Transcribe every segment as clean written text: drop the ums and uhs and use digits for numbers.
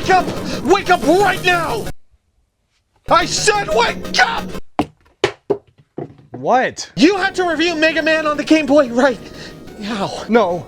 Wake up! Wake up right now! I said wake up! What? You have to review Mega Man on the Game Boy right now. No,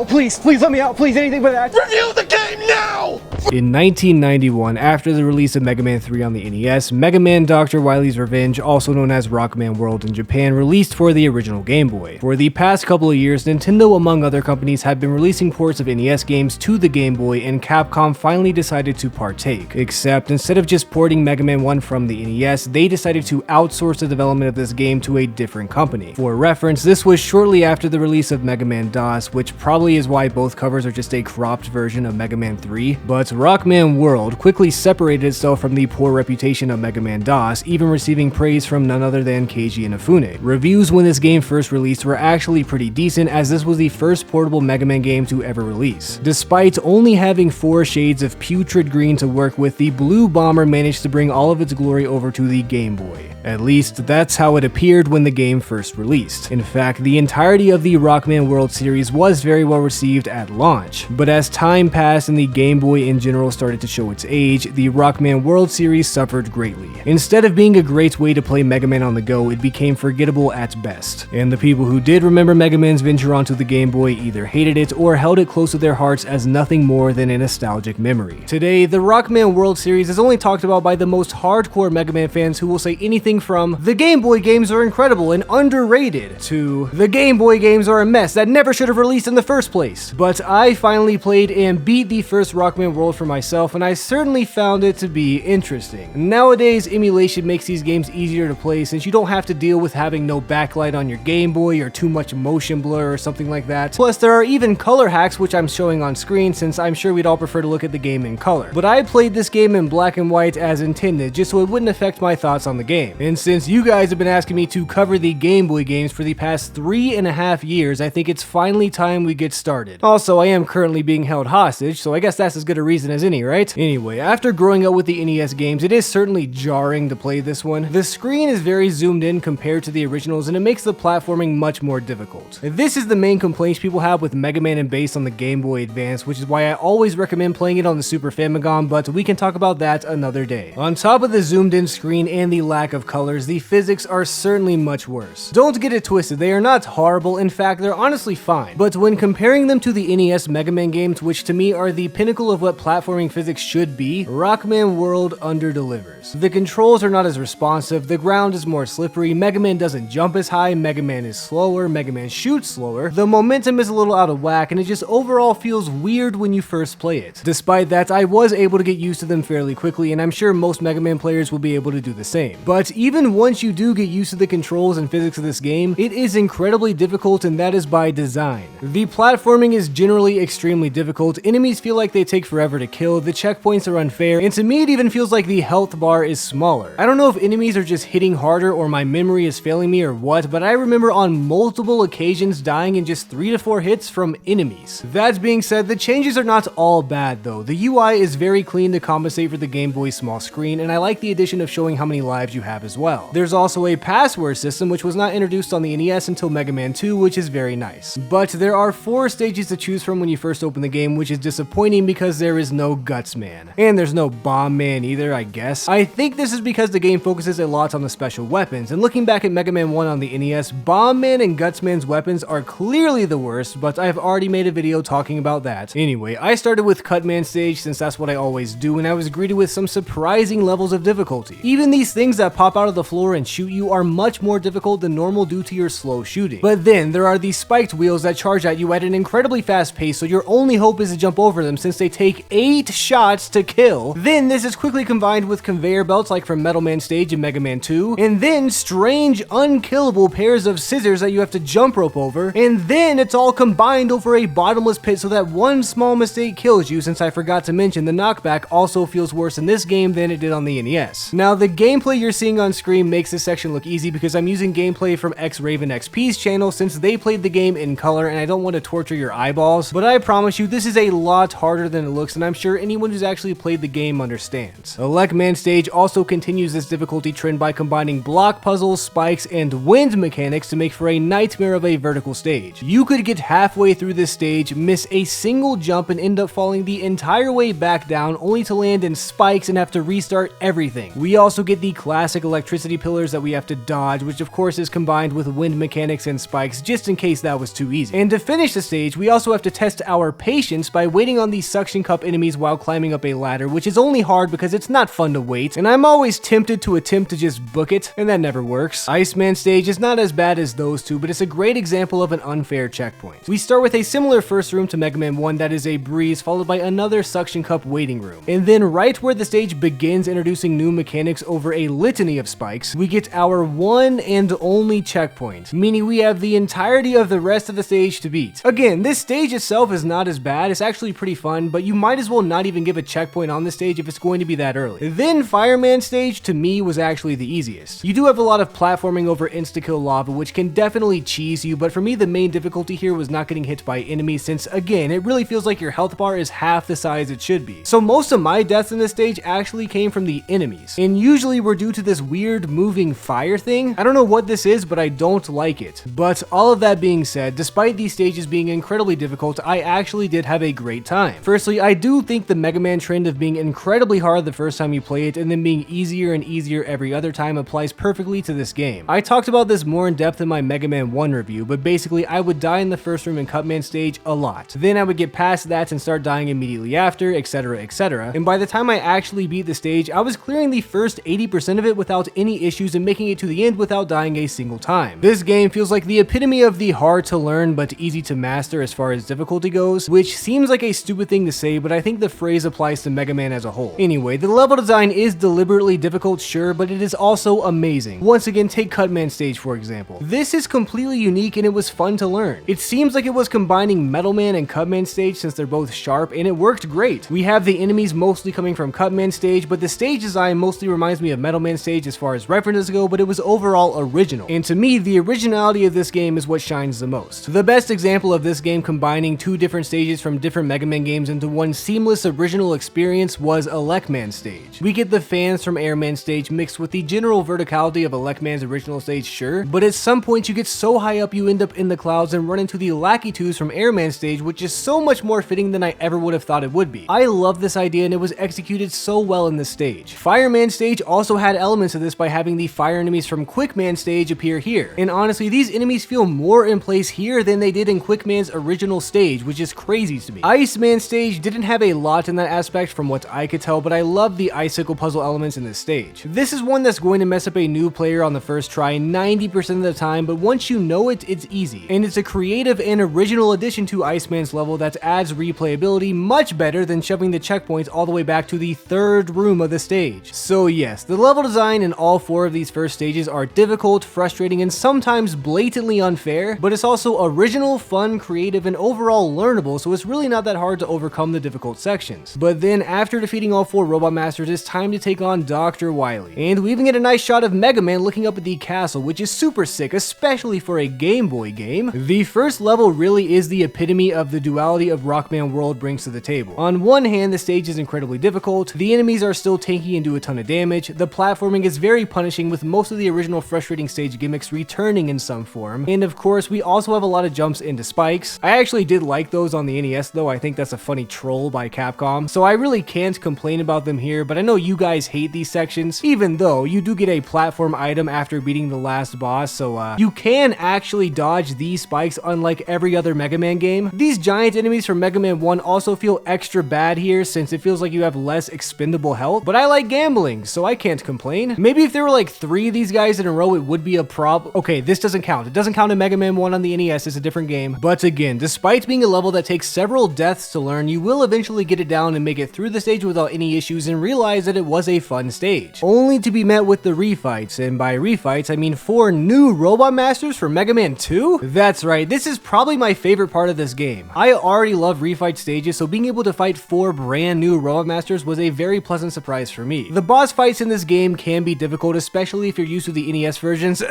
please let me out, please, anything but that. Review the game now! In 1991, after the release of Mega Man 3 on the NES, Mega Man Dr. Wily's Revenge, also known as Rockman World in Japan, released for the original Game Boy. For the past couple of years, Nintendo, among other companies, had been releasing ports of NES games to the Game Boy, and Capcom finally decided to partake. Except, instead of just porting Mega Man 1 from the NES, they decided to outsource the development of this game to a different company. For reference, this was shortly after the release of Mega Man DOS, which probably is why both covers are just a cropped version of Mega Man 3, but Rockman World quickly separated itself from the poor reputation of Mega Man DOS, even receiving praise from none other than Keiji Inafune. Reviews when this game first released were actually pretty decent, as this was the first portable Mega Man game to ever release. Despite only having 4 shades of putrid green to work with, the Blue Bomber managed to bring all of its glory over to the Game Boy. At least, that's how it appeared when the game first released. In fact, the entirety of the Rockman World series was very well received at launch, but as time passed and the Game Boy in general started to show its age, the Rockman World series suffered greatly. Instead of being a great way to play Mega Man on the go, it became forgettable at best. And the people who did remember Mega Man's venture onto the Game Boy either hated it or held it close to their hearts as nothing more than a nostalgic memory. Today, the Rockman World series is only talked about by the most hardcore Mega Man fans who will say anything from "the Game Boy games are incredible and underrated" to "the Game Boy games are a mess that never should have released in the first place." But I finally played and beat the first Rockman World for myself, and I certainly found it to be interesting. Nowadays, emulation makes these games easier to play since you don't have to deal with having no backlight on your Game Boy or too much motion blur or something like that. Plus, there are even color hacks, which I'm showing on screen since I'm sure we'd all prefer to look at the game in color. But I played this game in black and white as intended, just so it wouldn't affect my thoughts on the game. And since you guys have been asking me to cover the Game Boy games for the past 3.5 years, I think it's finally time we get started. Also, I am currently being held hostage, so I guess that's as good a reason as any, right? Anyway, after growing up with the NES games, it is certainly jarring to play this one. The screen is very zoomed in compared to the originals, and it makes the platforming much more difficult. This is the main complaints people have with Mega Man and Bass on the Game Boy Advance, which is why I always recommend playing it on the Super Famicom, but we can talk about that another day. On top of the zoomed in screen and the lack of colors, the physics are certainly much worse. Don't get it twisted, they are not horrible, in fact they're honestly fine, but when comparing them to the NES Mega Man games, which to me are the pinnacle of what platforming physics should be, Rockman World underdelivers. The controls are not as responsive, the ground is more slippery, Mega Man doesn't jump as high, Mega Man is slower, Mega Man shoots slower, the momentum is a little out of whack, and it just overall feels weird when you first play it. Despite that, I was able to get used to them fairly quickly, and I'm sure most Mega Man players will be able to do the same. But even once you do get used to the controls and physics of this game, it is incredibly difficult, and that is by design. The platforming is generally extremely difficult, enemies feel like they take forever to kill, the checkpoints are unfair, and to me it even feels like the health bar is smaller. I don't know if enemies are just hitting harder or my memory is failing me or what, but I remember on multiple occasions dying in just 3 to 4 hits from enemies. That being said, the changes are not all bad though. The UI is very clean to compensate for the Game Boy's small screen, and I like the addition of showing how many lives you have as well. There's also a password system which was not introduced on the NES until Mega Man 2, which is very nice. But there are 4 stages to choose from when you first open the game, which is disappointing because there is no Guts Man. And there's no Bomb Man either, I guess. I think this is because the game focuses a lot on the special weapons, and looking back at Mega Man 1 on the NES, Bomb Man and Guts Man's weapons are clearly the worst, but I've already made a video talking about that. Anyway, I started with Cut Man stage since that's what I always do, and I was greeted with some surprising levels of difficulty. Even these things that pop out of the floor and shoot you are much more difficult than normal due to your slow shooting. But then there are these spiked wheels that charge at you at an incredibly fast pace, so your only hope is to jump over them since they take 8 shots to kill. Then this is quickly combined with conveyor belts like from Metal Man stage in Mega Man 2, and then strange unkillable pairs of scissors that you have to jump rope over, and then it's all combined over a bottomless pit so that one small mistake kills you, since I forgot to mention the knockback also feels worse in this game than it did on the NES. Now the gameplay you're seeing on on screen makes this section look easy because I'm using gameplay from Raven XP's channel since they played the game in color and I don't want to torture your eyeballs, but I promise you this is a lot harder than it looks and I'm sure anyone who's actually played the game understands. Elecman stage also continues this difficulty trend by combining block puzzles, spikes, and wind mechanics to make for a nightmare of a vertical stage. You could get halfway through this stage, miss a single jump, and end up falling the entire way back down only to land in spikes and have to restart everything. We also get the classic electricity pillars that we have to dodge, which of course is combined with wind mechanics and spikes just in case that was too easy. And to finish the stage, we also have to test our patience by waiting on these suction cup enemies while climbing up a ladder, which is only hard because it's not fun to wait, and I'm always tempted to attempt to just book it, and that never works. Iceman stage is not as bad as those two, but it's a great example of an unfair checkpoint. We start with a similar first room to Mega Man 1 that is a breeze, followed by another suction cup waiting room. And then right where the stage begins introducing new mechanics over a litany of spikes, we get our one and only checkpoint, meaning we have the entirety of the rest of the stage to beat. Again, this stage itself is not as bad, it's actually pretty fun, but you might as well not even give a checkpoint on the stage if it's going to be that early. Then Fireman stage to me was actually the easiest. You do have a lot of platforming over insta-kill lava, which can definitely cheese you, but for me the main difficulty here was not getting hit by enemies since, again, it really feels like your health bar is half the size it should be. So most of my deaths in this stage actually came from the enemies, and usually were due to this weird moving fire thing. I don't know what this is, but I don't like it. But all of that being said, despite these stages being incredibly difficult, I actually did have a great time. Firstly, I do think the Mega Man trend of being incredibly hard the first time you play it and then being easier and easier every other time applies perfectly to this game. I talked about this more in depth in my Mega Man 1 review, but basically I would die in the first room in Cutman stage a lot. Then I would get past that and start dying immediately after, etc, etc. And by the time I actually beat the stage, I was clearing the first 80% of it without any issues and making it to the end without dying a single time. This game feels like the epitome of the hard to learn but easy to master as far as difficulty goes, which seems like a stupid thing to say, but I think the phrase applies to Mega Man as a whole. Anyway, the level design is deliberately difficult, sure, but it is also amazing. Once again, take Cutman stage for example. This is completely unique and it was fun to learn. It seems like it was combining Metal Man and Cutman stage since they're both sharp, and it worked great. We have the enemies mostly coming from Cutman stage, but the stage design mostly reminds me of Metal Man stage as far as references go, but it was overall original. And to me, the originality of this game is what shines the most. The best example of this game combining two different stages from different Mega Man games into one seamless original experience was Elecman stage. We get the fans from Airman stage mixed with the general verticality of Elecman's original stage, sure, but at some point you get so high up you end up in the clouds and run into the Lackey 2s from Airman stage, which is so much more fitting than I ever would have thought it would be. I love this idea and it was executed so well in this stage. Fireman stage also had elements of this by having the fire enemies from Quickman stage appear here, and honestly these enemies feel more in place here than they did in Quickman's original stage, which is crazy to me. Iceman stage didn't have a lot in that aspect from what I could tell, but I love the icicle puzzle elements in this stage. This is one that's going to mess up a new player on the first try 90% of the time, but once you know it, it's easy. And it's a creative and original addition to Iceman's level that adds replayability much better than shoving the checkpoints all the way back to the third room of the stage. So yes, the level design in all four of these first stages are difficult, frustrating, and sometimes blatantly unfair, but it's also original, fun, creative, and overall learnable, so it's really not that hard to overcome the difficult sections. But then after defeating all four Robot Masters, it's time to take on Dr. Wily. And we even get a nice shot of Mega Man looking up at the castle, which is super sick, especially for a Game Boy game. The first level really is the epitome of the duality of Rockman World brings to the table. On one hand, the stage is incredibly difficult, the enemies are still tanky and do a ton of damage, the platforming is very punishing with most of the original frustrating stage gimmicks returning in some form, and of course we also have a lot of jumps into spikes. I actually did like those on the NES though, I think that's a funny troll by Capcom, so I really can't complain about them here, but I know you guys hate these sections, even though you do get a platform item after beating the last boss, so you can actually dodge these spikes unlike every other Mega Man game. These giant enemies from Mega Man 1 also feel extra bad here since it feels like you have less expendable health, but I like gambling, so I can't complain. Maybe if there were like 3 of these guys in a row, it would be a problem. Okay, this doesn't count. It doesn't count in Mega Man 1 on the NES, it's a different game. But again, despite being a level that takes several deaths to learn, you will eventually get it down and make it through the stage without any issues and realize that it was a fun stage. Only to be met with the refights, and by refights I mean 4 new Robot Masters for Mega Man 2? That's right, this is probably my favorite part of this game. I already love refight stages, so being able to fight 4 brand new Robot Masters was a very pleasant surprise for me. The boss fights in this game can be incredibly difficult, especially if you're used to the NES versions.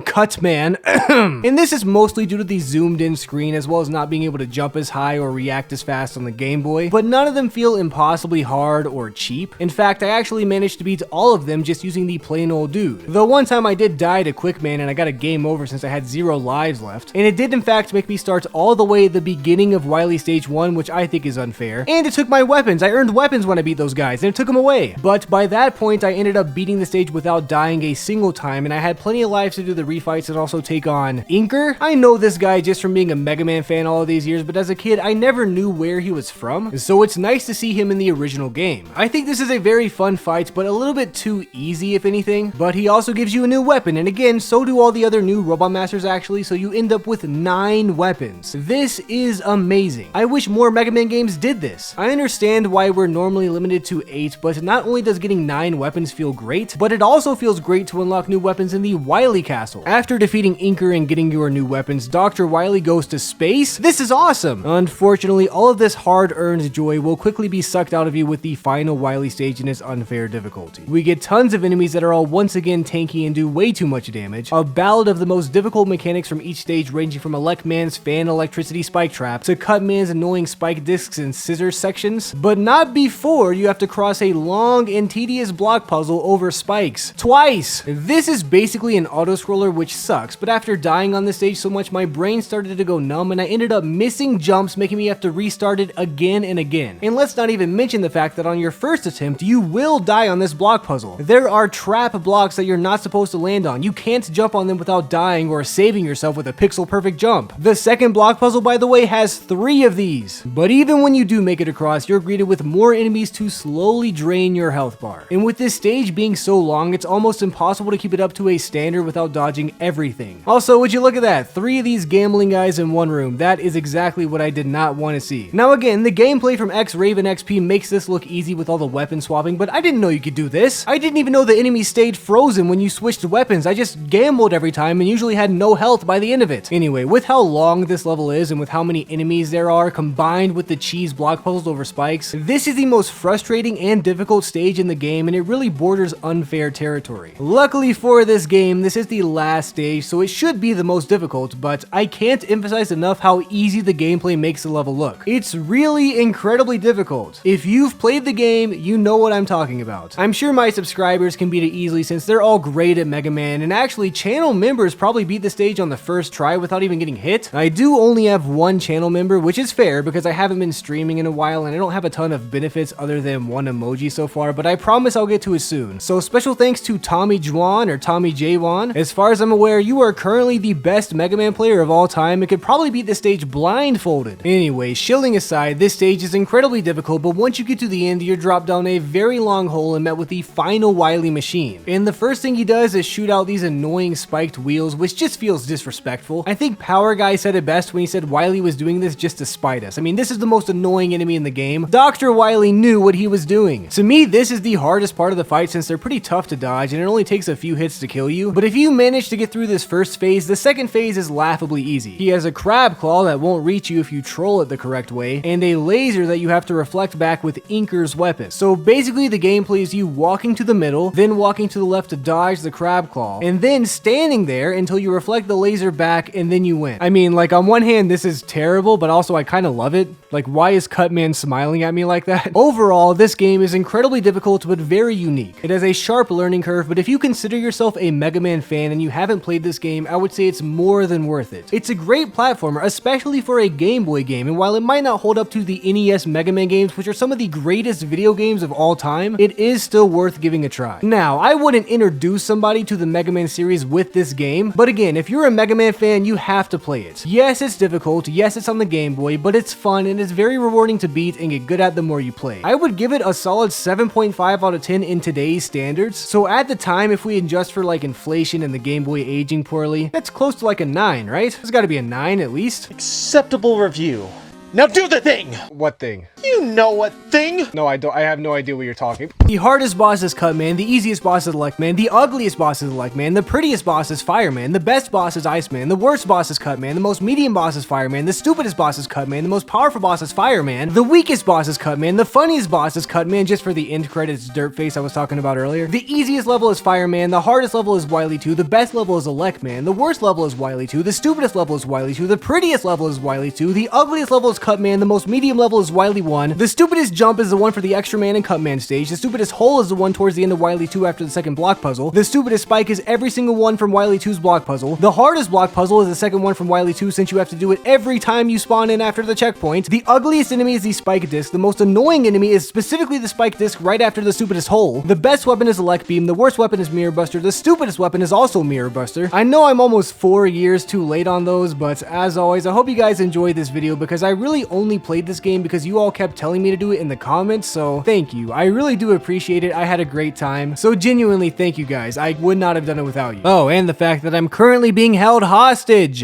Cut, man. And this is mostly due to the zoomed in screen, as well as not being able to jump as high or react as fast on the Game Boy, but none of them feel impossibly hard or cheap. In fact, I actually managed to beat all of them just using the plain old dude. Though one time I did die to Quickman and I got a game over since I had 0 lives left, and it did in fact make me start all the way at the beginning of Wily Stage 1, which I think is unfair. And it took my weapons. I earned weapons when I beat those guys, and it took them away. But by that point, I ended up beating the stage without dying a single time, and I had plenty of lives to do the refights and also take on Inker. I know this guy just from being a Mega Man fan all of these years, but as a kid, I never knew where he was from, so it's nice to see him in the original game. I think this is a very fun fight, but a little bit too easy if anything, but he also gives you a new weapon, and again, so do all the other new Robot Masters actually, so you end up with 9 weapons. This is amazing. I wish more Mega Man games did this. I understand why we're normally limited to 8, but not only does getting 9 weapons feel great, but it also feels great to unlock new weapons in the Wily Castle. After defeating Inker and getting your new weapons, Dr. Wily goes to space? This is awesome! Unfortunately, all of this hard-earned joy will quickly be sucked out of you with the final Wily stage in its unfair difficulty. We get tons of enemies that are all once again tanky and do way too much damage, a ballad of the most difficult mechanics from each stage ranging from Electman's fan electricity spike trap to Cutman's annoying spike discs and scissors sections, but not before you have to cross a long and tedious block puzzle over spikes. Twice! This is basically an auto-scroller, which sucks, but after dying on this stage so much, my brain started to go numb and I ended up missing jumps, making me have to restart it again and again. And let's not even mention the fact that on your first attempt, you will die on this block puzzle. There are trap blocks that you're not supposed to land on. You can't jump on them without dying or saving yourself with a pixel perfect jump. The second block puzzle, by the way, has 3 of these. But even when you do make it across, you're greeted with more enemies to slowly drain your health bar. And with this stage being so long, it's almost impossible to keep it up to a standard without dodging everything. Also, would you look at that? 3 of these gambling guys in one room. That is exactly what I did not want to see. Now again, the gameplay from X-Raven XP makes this look easy with all the weapon swapping, but I didn't know you could do this. I didn't even know the enemies stayed frozen when you switched weapons. I just gambled every time and usually had no health by the end of it. Anyway, with how long this level is and with how many enemies there are combined with the cheese block puzzles over spikes, this is the most frustrating and difficult stage in the game, and it really borders unfair territory. Luckily for this game, this is the last stage, so it should be the most difficult, but I can't emphasize enough how easy the gameplay makes the level look. It's really incredibly difficult. If you've played the game, you know what I'm talking about. I'm sure my subscribers can beat it easily since they're all great at Mega Man, and actually channel members probably beat the stage on the first try without even getting hit. I do only have 1 channel member, which is fair because I haven't been streaming in a while and I don't have a ton of benefits other than 1 emoji so far, but I promise I'll get to it soon. So special thanks to Tommy Juan or Tommy J. Juan. As far as I'm aware, you are currently the best Mega Man player of all time and could probably beat this stage blindfolded. Anyway, shilling aside, this stage is incredibly difficult, but once you get to the end, you're dropped down a very long hole and met with the final Wily machine. And the first thing he does is shoot out these annoying spiked wheels, which just feels disrespectful. I think Power Guy said it best when he said Wily was doing this just to spite us. I mean, this is the most annoying enemy in the game. Dr. Wily knew what he was doing. To me, this is the hardest part of the fight since they're pretty tough to dodge and it only takes a few hits to kill you. But if you manage to get through this first phase, the second phase is laughably easy. He has a crab claw that won't reach you if you troll it the correct way, and a laser that you have to reflect back with Inker's weapon. So basically the gameplay is you walking to the middle, then walking to the left to dodge the crab claw, and then standing there until you reflect the laser back and then you win. I mean, like, on one hand this is terrible, but also I kind of love it. Like, why is Cutman smiling at me like that? Overall, this game is incredibly difficult but very unique. It has a sharp learning curve, but if you consider yourself a Mega Man fan and you haven't played this game, I would say it's more than worth it. It's a great platformer, especially for a Game Boy game, and while it might not hold up to the NES Mega Man games, which are some of the greatest video games of all time, it is still worth giving a try. Now, I wouldn't introduce somebody to the Mega Man series with this game, but again, if you're a Mega Man fan, you have to play it. Yes, it's difficult, yes, it's on the Game Boy, but it's fun and it's very rewarding to beat and get good at the more you play. I would give it a solid 7.5 out of 10 in today's standards, so at the time, if we adjust for like inflation and the Game Boy aging poorly, that's close to like a 9, right? There's gotta be a 9 at least. Acceptable review. Now do the thing! What thing? You know what thing? No, I don't. I have no idea what you're talking. The hardest boss is Cutman, the easiest boss is Electman, the ugliest boss is Electman, the prettiest boss is Fireman, the best boss is Iceman, the worst boss is Cutman, the most medium boss is Fireman, the stupidest boss is Cutman, the most powerful boss is Fireman, the weakest boss is Cutman, the funniest boss is Cutman, just for the end credits dirt face I was talking about earlier. The easiest level is Fireman, the hardest level is Wily 2, the best level is Electman, the worst level is Wily 2, the stupidest level is Wily 2, the prettiest level is Wily 2, the ugliest level is Cutman, the most medium level is Wily 1, the stupidest jump is the one for the Extra Man and Cutman stage, the stupidest hole is the one towards the end of Wily 2 after the second block puzzle, the stupidest spike is every single one from Wily 2's block puzzle, the hardest block puzzle is the second one from Wily 2 since you have to do it every time you spawn in after the checkpoint, the ugliest enemy is the spike disc, the most annoying enemy is specifically the spike disc right after the stupidest hole, the best weapon is Elect Beam, the worst weapon is Mirror Buster, the stupidest weapon is also Mirror Buster. I know I'm almost 4 years too late on those, but as always, I hope you guys enjoyed this video because I really only played this game because you all kept telling me to do it in the comments, so thank you. I really do appreciate it. I had a great time. So genuinely, thank you guys. I would not have done it without you. Oh, and the fact that I'm currently being held hostage.